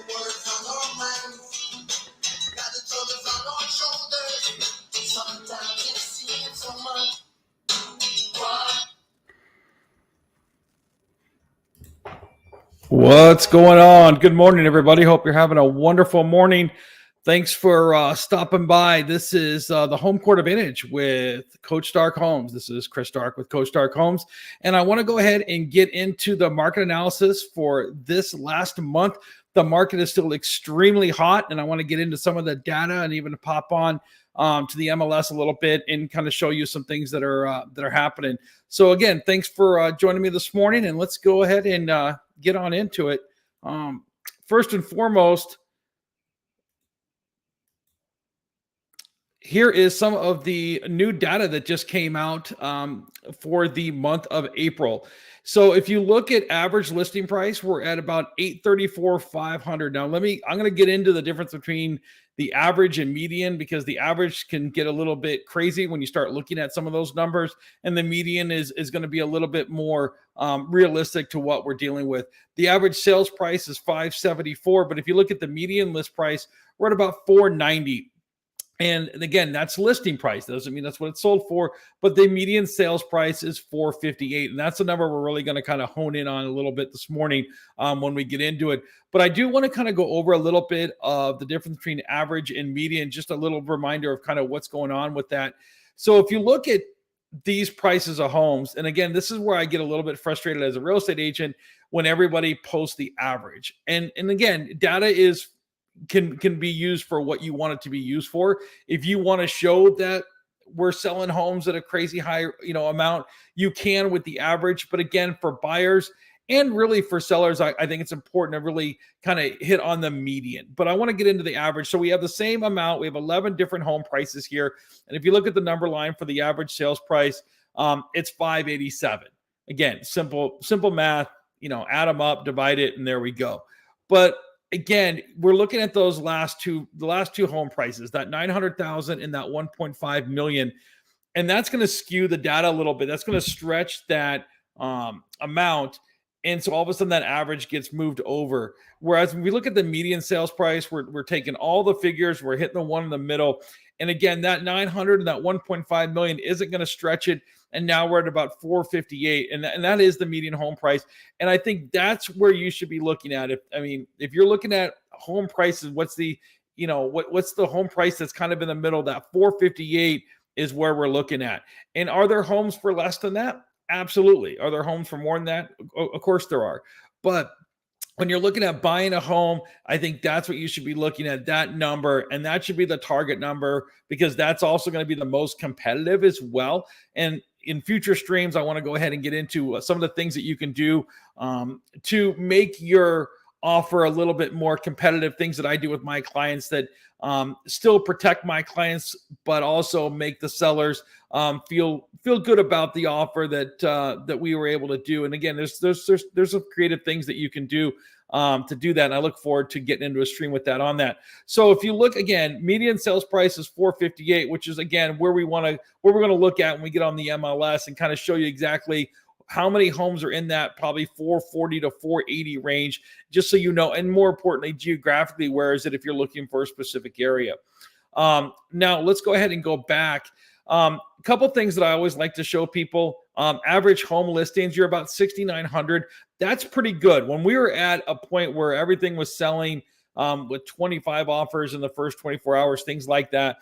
words on our minds. Got the troubles on our shoulders. Sometimes it seems so much. What's going on? Good morning, everybody. Hope you're having a wonderful morning. Thanks for stopping by. This is the Home Court Advantage with Coach Stark Homes. This is Chris Stark with Coach Stark Homes. And I want to go ahead and get into the market analysis for this last month. The market is still extremely hot, and I want to get into some of the data and even pop on to the MLS a little bit and kind of show you some things that are happening. So again, thanks for joining me this morning, and let's go ahead and get on into it. First and foremost, here is some of the new data that just came out for the month of April. So if you look at average listing price, we're at about $834,500. Now I'm going to get into the difference between the average and median, because the average can get a little bit crazy when you start looking at some of those numbers, and the median is going to be a little bit more realistic to what we're dealing with. The average sales price is $574, but if you look at the median list price, we're at about $490. And again, that's listing price. That doesn't mean that's what it's sold for, but the median sales price is $458. And that's the number we're really going to kind of hone in on a little bit this morning when we get into it. But I do want to kind of go over a little bit of the difference between average and median, just a little reminder of kind of what's going on with that. So if you look at these prices of homes, and again, this is where I get a little bit frustrated as a real estate agent when everybody posts the average. And again, data is can be used for what you want it to be used for. If you want to show that we're selling homes at a crazy high, amount, you can with the average. But again, for buyers and really for sellers, I think it's important to really kind of hit on the median. But I want to get into the average. So we have the same amount. We have 11 different home prices here. And if you look at the number line for the average sales price, it's $587. Again, simple math, add them up, divide it, and there we go. But again, we're looking at the last two home prices, that 900,000 and that 1.5 million. And that's going to skew the data a little bit. That's going to stretch that amount. And so all of a sudden that average gets moved over. Whereas when we look at the median sales price, we're taking all the figures, we're hitting the one in the middle. And again, that 900 and that 1.5 million isn't going to stretch it. And now we're at about 458, and that is the median home price. And I think that's where you should be looking at. If you're looking at home prices, what's the home price that's kind of in the middle? That 458 is where we're looking at. And are there homes for less than that? Absolutely. Are there homes for more than that? Of course there are. But when you're looking at buying a home, I think that's what you should be looking at, that number, and that should be the target number, because that's also going to be the most competitive as well. And in future streams, I want to go ahead and get into some of the things that you can do to make your offer a little bit more competitive, things that I do with my clients that still protect my clients, but also make the sellers feel good about the offer that we were able to do. And again, there's some creative things that you can do to do that. And I look forward to getting into a stream with that on that. So if you look again, median sales price is 458, which is again where we're going to look at when we get on the MLS and kind of show you exactly how many homes are in that probably 440 to 480 range, just so you know. And more importantly, geographically, where is it if you're looking for a specific area? Now let's go ahead and go back. A couple things that I always like to show people. Average home listings, you're about 6,900. That's pretty good. When we were at a point where everything was selling with 25 offers in the first 24 hours, things like that,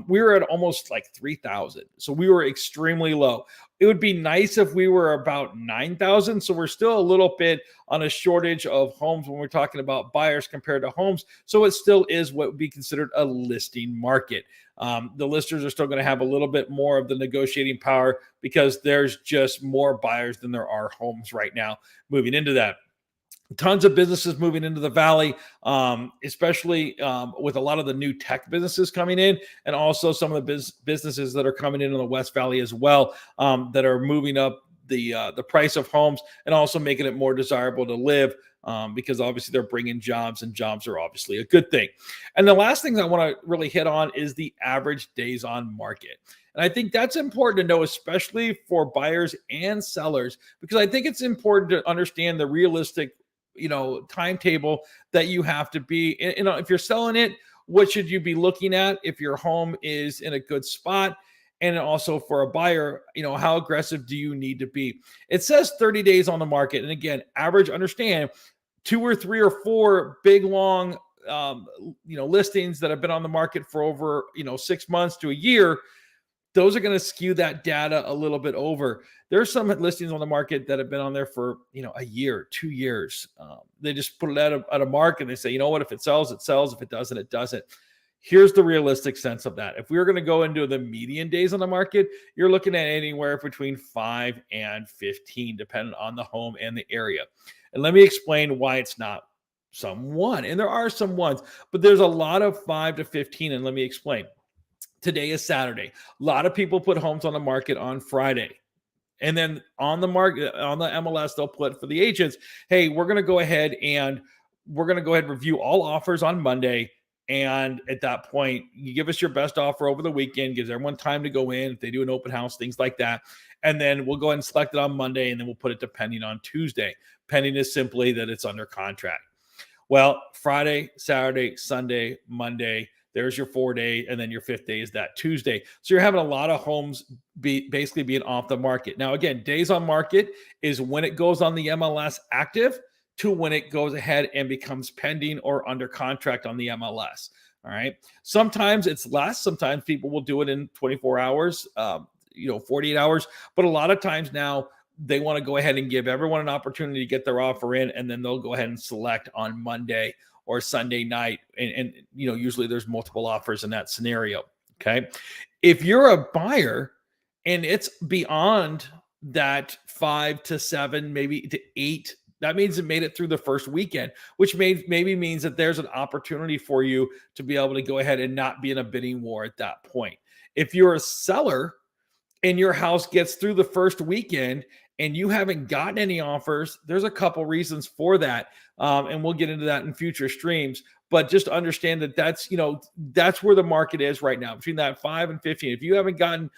we were at almost like 3,000. So we were extremely low. It would be nice if we were about 9,000. So we're still a little bit on a shortage of homes when we're talking about buyers compared to homes. So it still is what would be considered a listing market. The listers are still going to have a little bit more of the negotiating power because there's just more buyers than there are homes right now moving into that. Tons of businesses moving into the Valley, especially with a lot of the new tech businesses coming in, and also some of the businesses that are coming in the West Valley as well, that are moving up the price of homes and also making it more desirable to live, because obviously they're bringing jobs, and jobs are obviously a good thing. And the last thing I want to really hit on is the average days on market. And I think that's important to know, especially for buyers and sellers, because I think it's important to understand the realistic timetable that you have to be. If you're selling it, what should you be looking at if your home is in a good spot? And also for a buyer, how aggressive do you need to be? It says 30 days on the market. And again, average, understand, 2 or 3 or 4 big, long, listings that have been on the market for over, 6 months to a year, those are going to skew that data a little bit over. There's some listings on the market that have been on there for, a year, 2 years. They just put it at a mark and they say, you know what, if it sells, it sells. If it doesn't, it doesn't. Here's the realistic sense of that. If we were going to go into the median days on the market, you're looking at anywhere between 5 and 15, depending on the home and the area. And let me explain why it's not some one. And there are some ones, but there's a lot of 5 to 15. And let me explain. Today is Saturday. A lot of people put homes on the market on Friday. And then on the market, on the MLS, they'll put for the agents, hey, we're going to go ahead and review all offers on Monday. And at that point, you give us your best offer over the weekend, gives everyone time to go in. If they do an open house, things like that. And then we'll go ahead and select it on Monday, and then we'll put it to pending on Tuesday. Pending is simply that it's under contract. Well, Friday, Saturday, Sunday, Monday, there's your 4-day, and then your 5th day is that Tuesday. So you're having a lot of homes basically being off the market. Now, again, days on market is when it goes on the MLS active to when it goes ahead and becomes pending or under contract on the MLS. All right. Sometimes it's less. Sometimes people will do it in 24 hours, 48 hours. But a lot of times now they want to go ahead and give everyone an opportunity to get their offer in, and then they'll go ahead and select on Monday or Sunday night. And usually there's multiple offers in that scenario. Okay. If you're a buyer and it's beyond that 5 to 7, maybe to 8, that means it made it through the first weekend, which maybe means that there's an opportunity for you to be able to go ahead and not be in a bidding war at that point. If you're a seller and your house gets through the first weekend and you haven't gotten any offers, there's a couple reasons for that. And we'll get into that in future streams. But just understand that that's where the market is right now, between that 5 and 15. If you haven't gotten,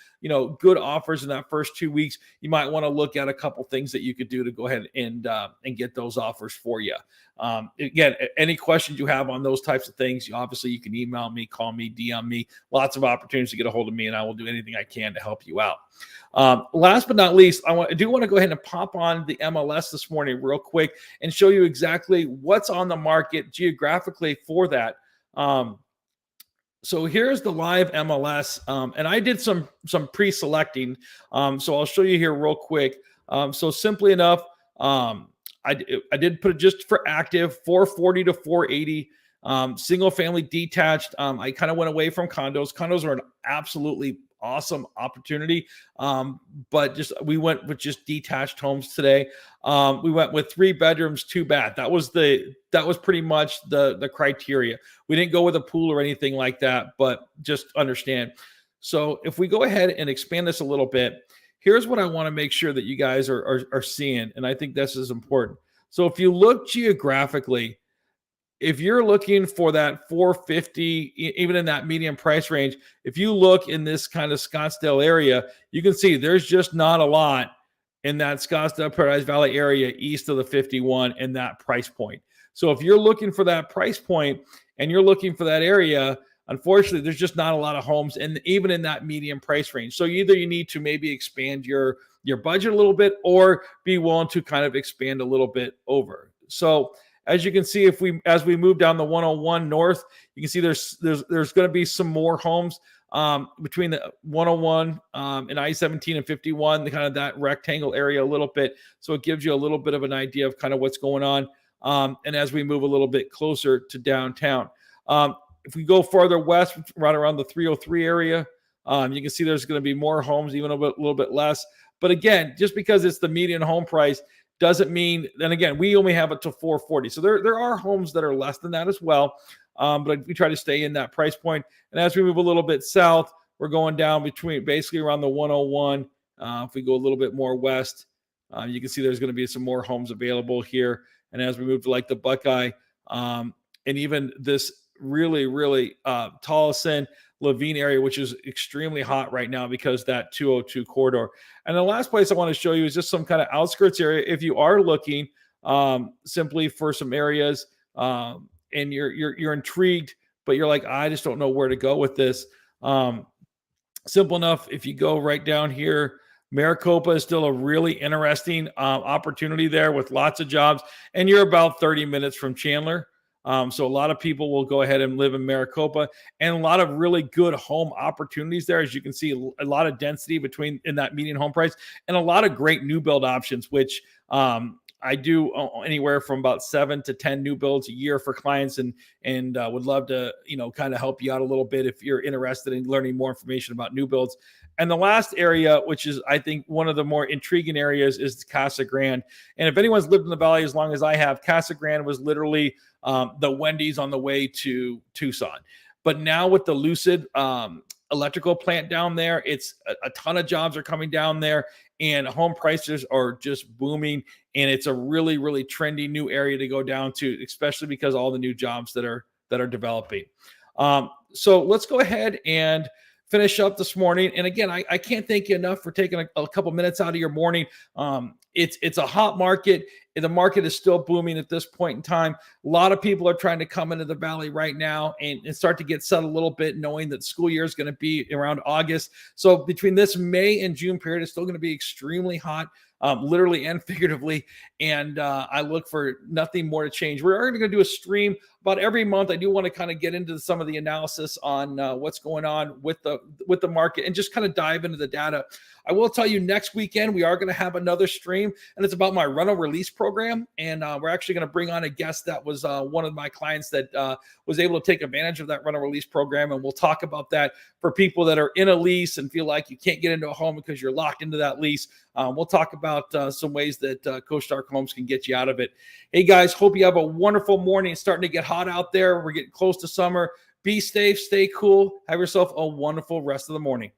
good offers in that first 2 weeks, you might want to look at a couple things that you could do to go ahead and get those offers for you. Again, any questions you have on those types of things, obviously you can email me, call me, DM me. Lots of opportunities to get a hold of me, and I will do anything I can to help you out. Last but not least, I do want to go ahead and pop on the MLS this morning real quick and show you exactly what's on the market geographically for that. So here's the live MLS, and I did some pre-selecting. So I'll show you here real quick. So simply enough, I did put it just for active 440 to 480. Single family detached. I kind of went away from condos. Condos are an absolutely awesome opportunity. But we went with just detached homes today. We went with 3 bedrooms, 2 bath. That was pretty much the criteria. We didn't go with a pool or anything like that, but just understand. So if we go ahead and expand this a little bit, here's what I want to make sure that you guys are seeing. And I think this is important. So if you look geographically, if you're looking for that 450, even in that medium price range, if you look in this kind of Scottsdale area, you can see there's just not a lot in that Scottsdale Paradise Valley area east of the 51 in that price point. So if you're looking for that price point and you're looking for that area, unfortunately, there's just not a lot of homes, and even in that medium price range. So either you need to maybe expand your budget a little bit, or be willing to kind of expand a little bit over. So as you can see, as we move down the 101 north, you can see there's going to be some more homes between the 101 and I-17 and 51, the kind of that rectangle area a little bit. So it gives you a little bit of an idea of kind of what's going on. And as we move a little bit closer to downtown, if we go farther west, right around the 303 area, you can see there's going to be more homes, even a little bit less. But again, just because it's the median home price doesn't mean, and again, we only have it to 440. So there are homes that are less than that as well. But we try to stay in that price point. And as we move a little bit south, we're going down between basically around the 101. If we go a little bit more west, you can see there's going to be some more homes available here. And as we move to like the Buckeye, and even this really, really Tolleson, Levine area, which is extremely hot right now because that 202 corridor. And the last place I want to show you is just some kind of outskirts area. If you are looking simply for some areas, and you're intrigued, but you're like, I just don't know where to go with this. Simple enough. If you go right down here, Maricopa is still a really interesting opportunity there with lots of jobs, and you're about 30 minutes from Chandler. So a lot of people will go ahead and live in Maricopa, and a lot of really good home opportunities there. As you can see, a lot of density between in that median home price, and a lot of great new build options, which I do anywhere from about 7 to 10 new builds a year for clients, and would love to kind of help you out a little bit if you're interested in learning more information about new builds. And the last area, which is I think one of the more intriguing areas, is Casa Grande. And if anyone's lived in the Valley as long as I have, Casa Grande was literally the Wendy's on the way to Tucson. But now with the Lucid electrical plant down there, it's a ton of jobs are coming down there, and home prices are just booming. And it's a really, really trendy new area to go down to, especially because all the new jobs that are developing. So let's go ahead and finish up this morning. And again, I can't thank you enough for taking a couple minutes out of your morning. It's a hot market. The market is still booming at this point in time. A lot of people are trying to come into the Valley right now and start to get settled a little bit, knowing that school year is going to be around August. So between this May and June period, it's still going to be extremely hot, literally and figuratively. And I look for nothing more to change. We're going to do a stream about every month. I do want to kind of get into some of the analysis on what's going on with the market and just kind of dive into the data. I will tell you, next weekend we are going to have another stream, and it's about my rental release program. And we're actually going to bring on a guest that was one of my clients that was able to take advantage of that rental release program. And we'll talk about that for people that are in a lease and feel like you can't get into a home because you're locked into that lease. We'll talk about some ways that CoStar Homes can get you out of it. Hey guys, hope you have a wonderful morning. It's starting to get hot out there. We're getting close to summer. Be safe, stay cool. Have yourself a wonderful rest of the morning.